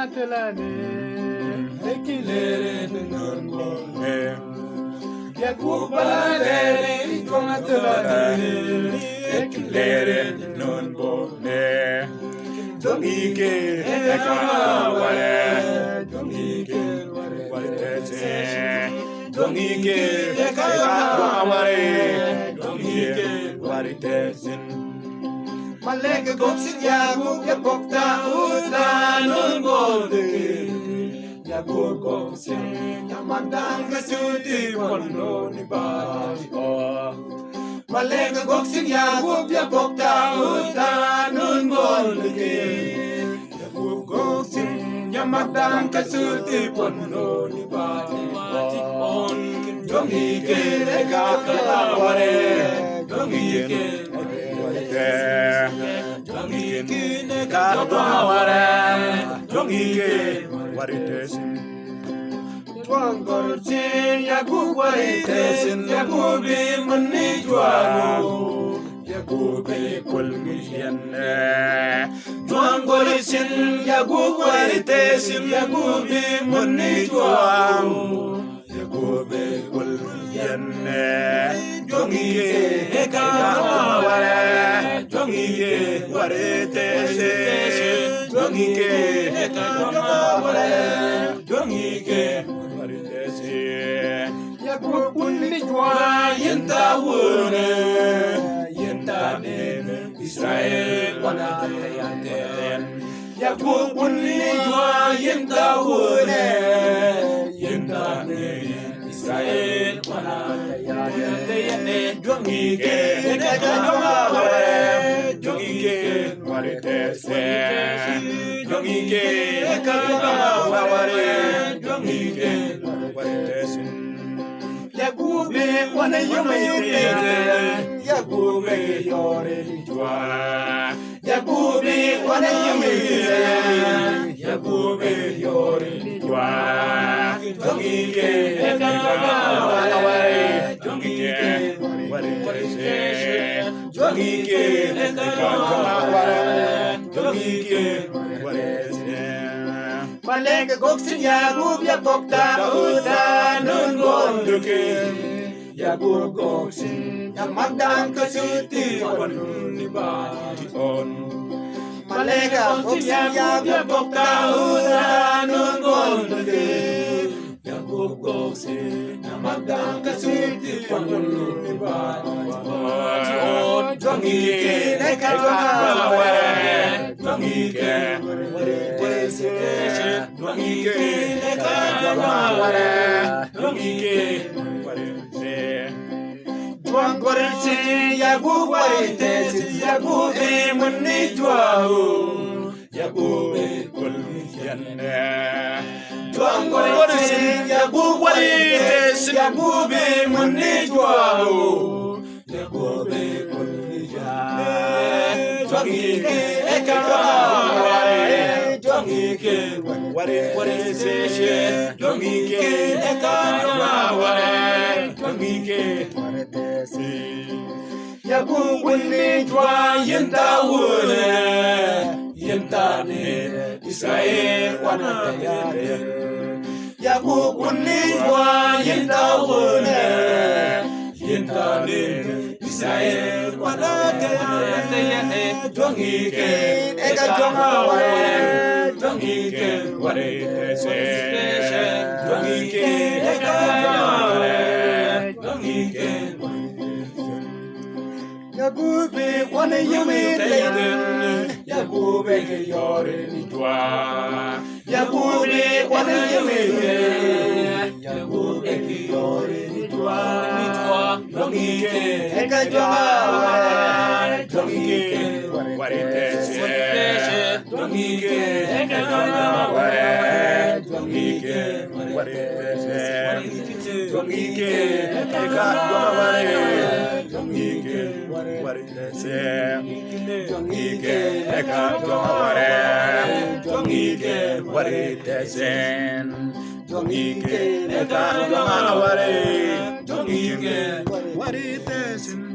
Tonatelane, Ekilere Nunbone, Yakubalane, Tonatelane, Ekilere Nunbone, Domike, Ekaware, Domike, Watese, Domike, Ekaware, Domike, Watese. Malega goksin yagu ke bokta uta nun golde yagu goksin yamadang kasuti pondo ni bati o Malega goksin yagu ke bokta uta nun golde yagu goksin yamadang kasuti pondo ni bati on jongi ke kakaware jongi ke Jongike kakaware, jongike waritesin. Twangorchin yagu waritesin, yagubi mani jwaru, yagubi kulmiyane. Twangorchin yagu waritesin, yagubi mani jwaru, yagubi kulmiyane. Jongike kakaware. Jongike waritesin, jongike kakaware, jongike waritesin. Yakubuni jwa yenta wune, yenta nene Israel wanatayaten. Yakubuni jwa yenta wune, yenta nene Israel wanatayaten. Jongike kakaware. Jongike waritese, jongike kakaware, jongike waritese. Yakube wana yume Yakube yore jwa. Yakube wana yume Yakube yore jwa. Jongike kakaware, jongike waritese. Jongike kakaware, jongike waritesin. Malega goksin yagu ya bokta uta nun golduke. Yagu goksin yamagdan kasuti wanun ibati on. Malega goksin yagu ya bokta uta nun golduke. Yagu goksin yamagdan kasuti wanun ibati on. Jongike kakaware, jongike waritesin. Jongike kakaware, jongike waritesin. Jongorchin yagu waritesin, yagu mani jwau, yagu kulmiyane. Jongorchin yagu waritesin, yagu mani jwau, yagu Jongike kakaware, jongike waritesin. Jongike kakaware, jongike waritesin. Yakubuni jwa yenta wune, yenta nene Israel wanatayaten. Yakubuni jwa yenta wune, yenta nene Israel wanatayaten. Jongike kakaware, jongike waritesin. Jongike kakaware, jongike waritesin. Yakube wana yume Yakube yore nitwa. Yakube wana yume Yakube yore nitwa. Jongike kakaware, jongike waritesin. Jongike kakaware, jongike waritesin. Jongike kakaware, jongike waritesin. Jongike kakaware, jongike waritesin. Jongike kakaware, jongike waritesin.